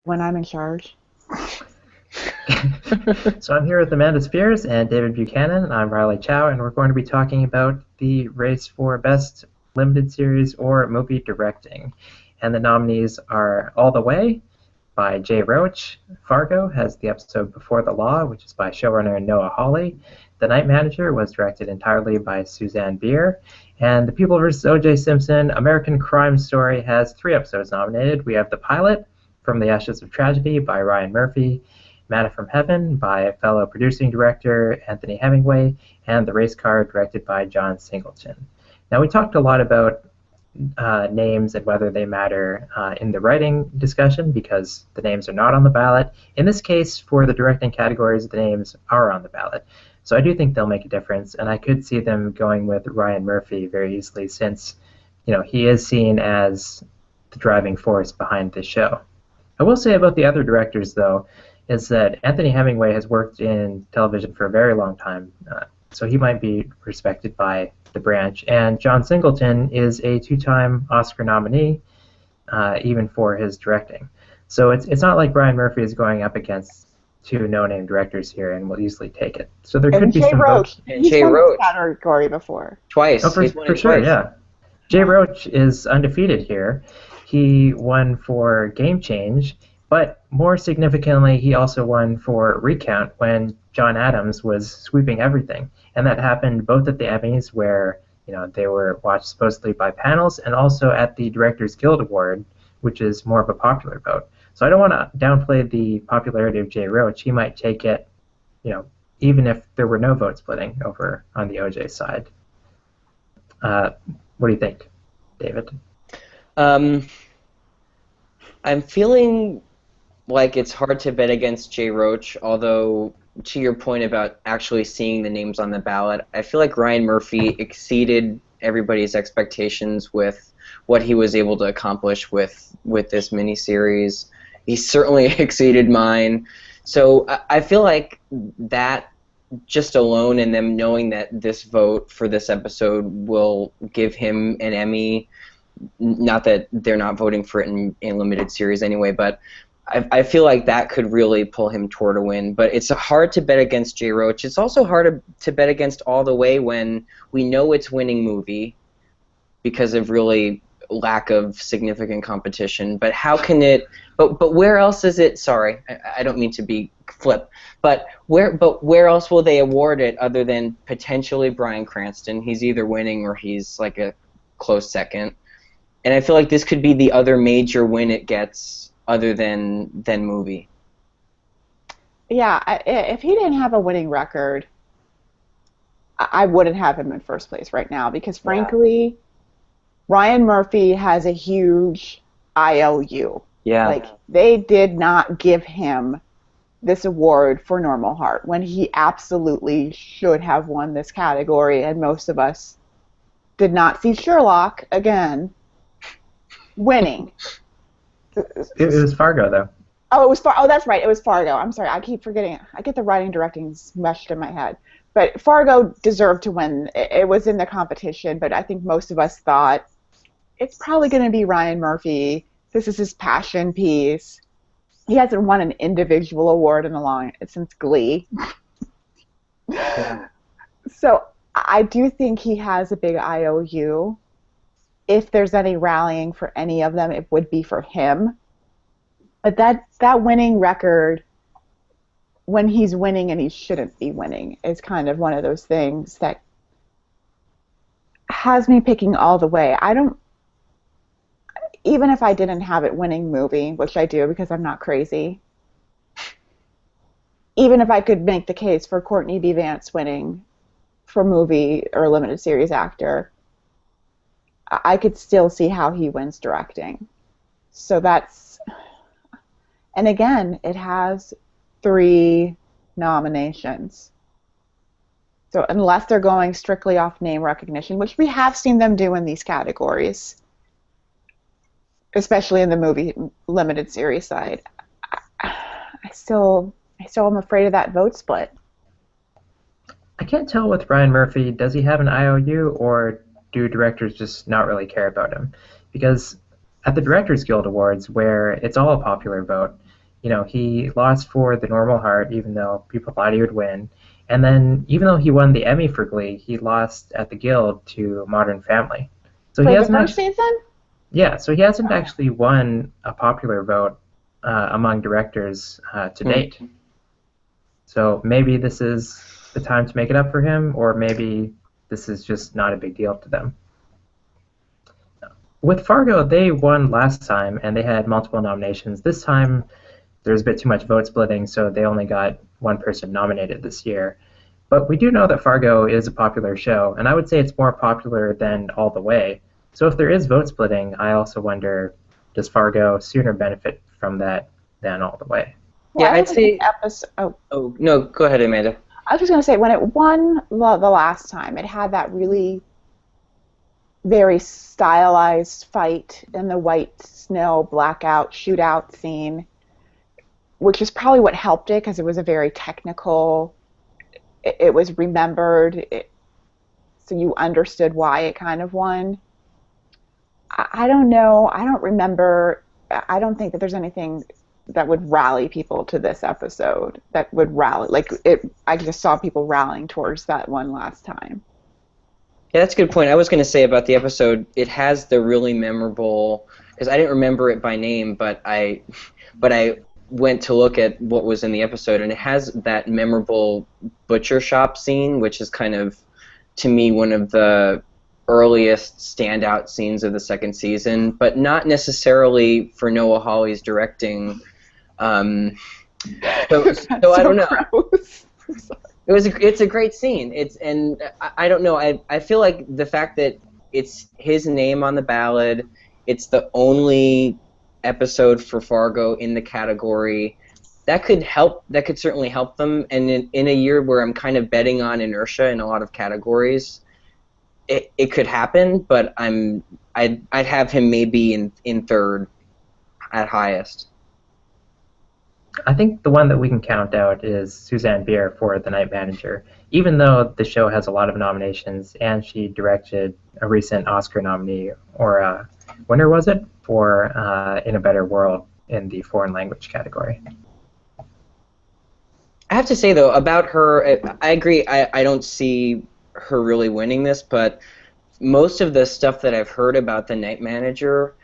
when I'm in charge. So I'm here with Amanda Spears and David Buchanan. I'm Riley Chow, and we're going to be talking about the race for Best Limited Series or Movie Directing. And the nominees are All the Way by Jay Roach. Fargo has the episode Before the Law, which is by showrunner Noah Hawley. The Night Manager was directed entirely by Suzanne Bier. And The People vs. O.J. Simpson, American Crime Story, has 3 episodes nominated. We have the pilot, From the Ashes of Tragedy by Ryan Murphy, Manna from Heaven by fellow producing director Anthony Hemingway, and The Race Car, directed by John Singleton. Now, we talked a lot about names and whether they matter in the writing discussion because the names are not on the ballot. In this case, for the directing categories, the names are on the ballot. So I do think they'll make a difference, and I could see them going with Ryan Murphy very easily since, he is seen as the driving force behind this show. I will say about the other directors, though, is that Anthony Hemingway has worked in television for a very long time, so he might be respected by the branch. And John Singleton is a 2-time Oscar nominee, even for his directing. So it's not like Brian Murphy is going up against 2 no-name directors here and will easily take it. So there could And be Jay some Roach, votes. And he's Jay won this Roach, category before. twice. Oh, for, He's won for it sure, twice. yeah. Jay Roach is undefeated here. He won for Game Change, but more significantly, he also won for Recount when John Adams was sweeping everything. And that happened both at the Emmys, where they were watched supposedly by panels, and also at the Directors Guild Award, which is more of a popular vote. So I don't want to downplay the popularity of Jay Roach. He might take it, even if there were no vote splitting over on the OJ side. What do you think, David? I'm feeling like it's hard to bet against Jay Roach, although to your point about actually seeing the names on the ballot, I feel like Ryan Murphy exceeded everybody's expectations with what he was able to accomplish with this miniseries. He certainly exceeded mine. So I feel like that just alone and them knowing that this vote for this episode will give him an Emmy, not that they're not voting for it in limited series anyway, but I feel like that could really pull him toward a win. But it's hard to bet against Jay Roach. It's also hard to bet against All the Way when we know it's winning movie because of really lack of significant competition. But how can it? But where else is it? Sorry, I don't mean to be flip. But where else will they award it other than potentially Bryan Cranston? He's either winning or he's like a close second. And I feel like this could be the other major win it gets other than movie. Yeah, if he didn't have a winning record, I wouldn't have him in first place right now because, frankly, Ryan Murphy has a huge IOU. Yeah. Like, they did not give him this award for Normal Heart when he absolutely should have won this category, and most of us did not see Sherlock again winning. It was Fargo, though. Oh, it was Oh, that's right. It was Fargo. I'm sorry. I keep forgetting. I get the writing and directing meshed in my head. But Fargo deserved to win. It was in the competition, but I think most of us thought it's probably going to be Ryan Murphy. This is his passion piece. He hasn't won an individual award since Glee. Yeah. So I do think he has a big IOU. If there's any rallying for any of them, it would be for him. But that winning record, when he's winning and he shouldn't be winning, is kind of one of those things that has me picking All the Way. Even if I didn't have it winning movie, which I do because I'm not crazy, even if I could make the case for Courtney B. Vance winning for movie or limited series actor, I could still see how he wins directing. So and again, it has 3 nominations. So unless they're going strictly off name recognition, which we have seen them do in these categories, especially in the movie limited series side, I still am afraid of that vote split. I can't tell with Ryan Murphy, does he have an IOU or do directors just not really care about him? Because at the Directors Guild Awards, where it's all a popular vote, He lost for The Normal Heart, even though people thought he would win. And then, even though he won the Emmy for Glee, he lost at the Guild to Modern Family. So he For the hasn't first actually, season? yeah, so he hasn't actually won a popular vote among directors to Hmm. date. So maybe this is the time to make it up for him, or maybe this is just not a big deal to them. With Fargo, they won last time and they had multiple nominations. This time, there's a bit too much vote splitting, so they only got one person nominated this year. But we do know that Fargo is a popular show, and I would say it's more popular than All the Way. So if there is vote splitting, I also wonder, does Fargo sooner benefit from that than All the Way? Well, Yeah, I I'd think this say. episode. Oh, Oh no, go ahead, Amanda. I was just gonna say when it won the last time, it had that really very stylized fight in the white snow blackout shootout scene, which is probably what helped it because it was a very technical. It was remembered, so you understood why it kind of won. I don't know. I don't remember. I don't think that there's anything that would rally people to this episode that would rally like it. I just saw people rallying towards that one last time. Yeah, that's a good point. I was going to say about the episode, it has the really memorable, because I didn't remember it by name, but I went to look at what was in the episode, and it has that memorable butcher shop scene, which is kind of, to me, one of the earliest standout scenes of the second season, but not necessarily for Noah Hawley's directing. Um, so, That's so I so don't know. gross. It's a great scene. I don't know. I feel like the fact that it's his name on the ballad, it's the only episode for Fargo in the category. That could help. That could certainly help them. And in a year where I'm kind of betting on inertia in a lot of categories, it could happen. But I'd have him maybe in third at highest. I think the one that we can count out is Suzanne Bier for The Night Manager. Even though the show has a lot of nominations and she directed a recent Oscar nominee, or winner was it, for In a Better World in the foreign language category. I have to say though about her, I agree. I don't see her really winning this, but most of the stuff that I've heard about the Night Manager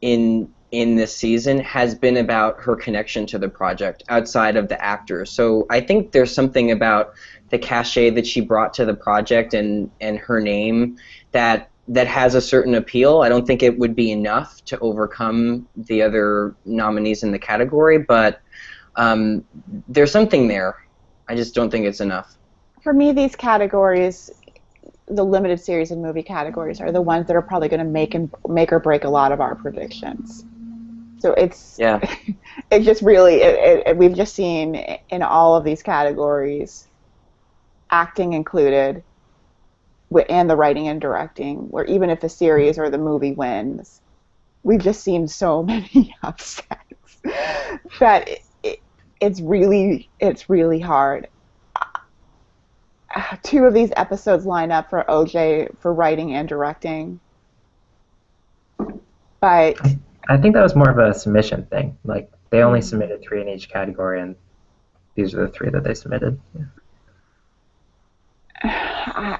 in this season has been about her connection to the project outside of the actors. So I think there's something about the cachet that she brought to the project and her name that has a certain appeal. I don't think it would be enough to overcome the other nominees in the category, but there's something there. I just don't think it's enough. For me, these categories, the limited series and movie categories, are the ones that are probably going to make or break a lot of our predictions. So it's Yeah. it just really we've just seen in all of these categories, acting included, and the writing and directing, where even if the series or the movie wins, we've just seen so many upsets that it's really hard. Two of these episodes line up for OJ for writing and directing, but I think that was more of a submission thing. Like, they only submitted 3 in each category, and these are the 3 that they submitted. Yeah.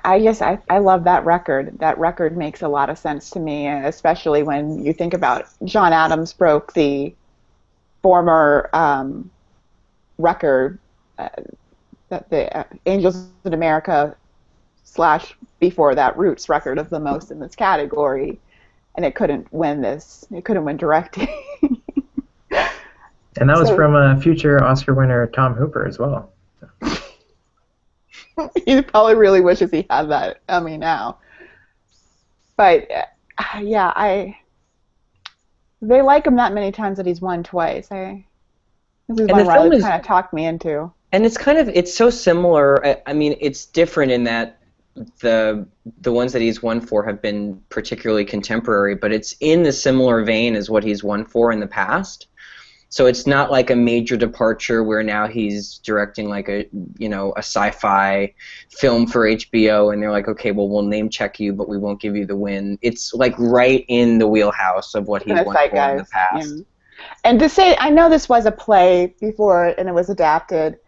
I love that record. That record makes a lot of sense to me, especially when you think about John Adams broke the former record, that the Angels in America / before that Roots record of the most in this category, and it couldn't win this. It couldn't win directing. And that was So from future Oscar winner Tom Hooper as well. he probably really wishes he had that Emmy now. But yeah, they like him that many times that he's won twice. This is And one the film Riley is kind of talked me into. And it's so similar. I mean, it's different in that the ones that he's won for have been particularly contemporary, but it's in the similar vein as what he's won for in the past. So it's not like a major departure where now he's directing like a sci-fi film for HBO and they're like, okay, well, we'll name check you, but we won't give you the win. It's like right in the wheelhouse of what he's And won for in the guys, yeah. past. And to say, I know this was a play before and it was adapted,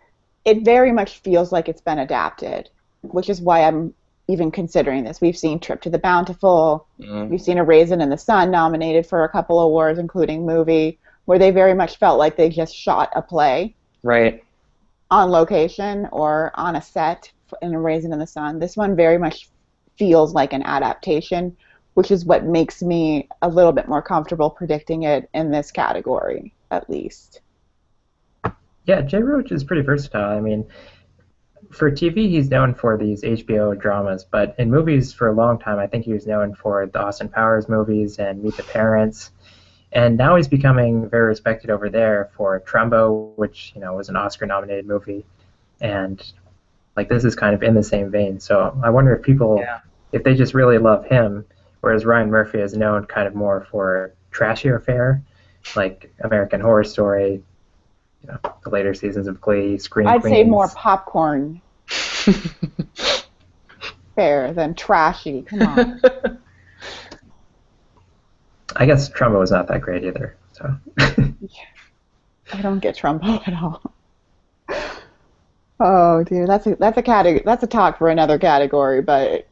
it very much feels like it's been adapted, which is why I'm even considering this. We've seen Trip to the Bountiful, we've seen A Raisin in the Sun nominated for a couple awards, including movie, where they very much felt like they just shot a play Right. on location or on a set in A Raisin in the Sun. This one very much feels like an adaptation, which is what makes me a little bit more comfortable predicting it in this category, at least. Yeah, Jay Roach is pretty versatile. I mean, for TV, he's known for these HBO dramas, but in movies for a long time, I think he was known for the Austin Powers movies and Meet the Parents. And now he's becoming very respected over there for Trumbo, which was an Oscar-nominated movie, and like this is kind of in the same vein. So I wonder if people, if they just really love him, whereas Ryan Murphy is known kind of more for trashier fare, like American Horror Story, the later seasons of Glee, Scream I'd Queens. say more popcorn fare than trashy. Come on. I guess Trumbo was not that great either. So. I don't get Trumbo at all. Oh dear, that's a category. That's a talk for another category. But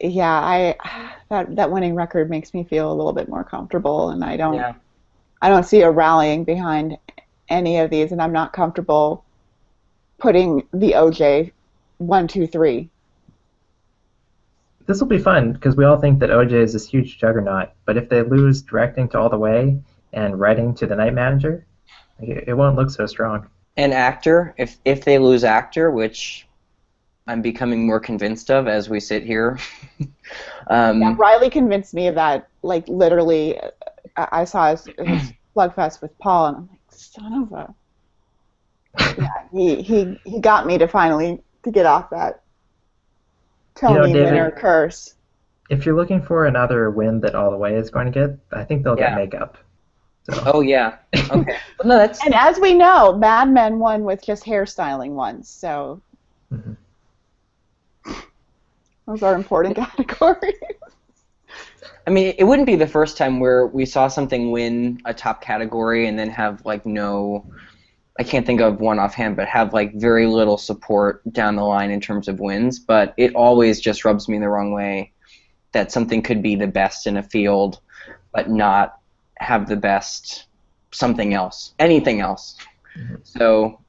that winning record makes me feel a little bit more comfortable, and I don't see a rallying behind any of these, and I'm not comfortable putting the OJ 1, 2, 3. This will be fun because we all think that OJ is this huge juggernaut, but if they lose directing to All the Way and writing to The Night Manager, it won't look so strong. And actor, if they lose actor, which I'm becoming more convinced of as we sit here. Riley convinced me of that. Like literally, I saw his Slugfest with Paul, and I'm like, son of a. Yeah, he got me to finally to get off that Tony winner curse. If you're looking for another win that All the Way is going to get, I think they'll get makeup. So. Oh yeah. Okay. Well, no, that's. And as we know, Mad Men won with just hairstyling once, so those are important categories. I mean, it wouldn't be the first time where we saw something win a top category and then have like no. I can't think of one offhand, but have like very little support down the line in terms of wins. But it always just rubs me the wrong way that something could be the best in a field, but not have the best something else, anything else. So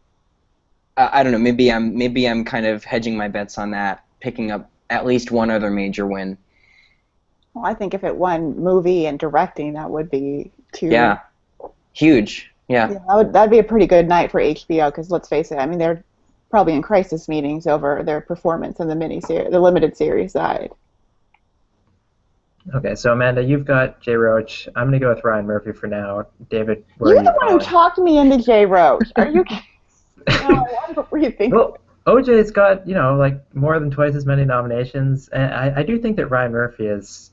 I don't know. Maybe I'm kind of hedging my bets on that, picking up at least one other major win. Well, I think if it won movie and directing, that would be too. Yeah, huge. Yeah, that'd be a pretty good night for HBO. Because let's face it, I mean they're probably in crisis meetings over their performance in the the limited series side. Okay, so Amanda, you've got Jay Roach. I'm gonna go with Ryan Murphy for now. David, where You're are you the one who talked me into Jay Roach. Are you? What were you thinking? Well, OJ's got like more than twice as many nominations, and I do think that Ryan Murphy is.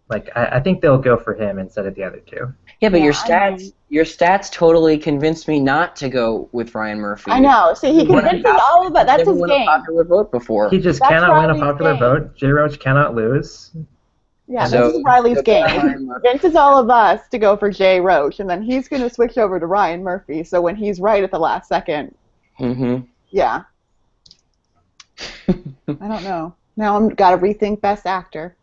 Like, I think they'll go for him instead of the other two. Yeah, but your stats totally convinced me not to go with Ryan Murphy. I know. See, he convinces all of it. That's his game. A popular vote before. He just cannot win a popular vote. Jay Roach cannot lose. Yeah, this is Riley's game. He convinces all of us to go for Jay Roach, and then he's going to switch over to Ryan Murphy. So when he's right at the last second, yeah. I don't know. Now I've got to rethink Best Actor.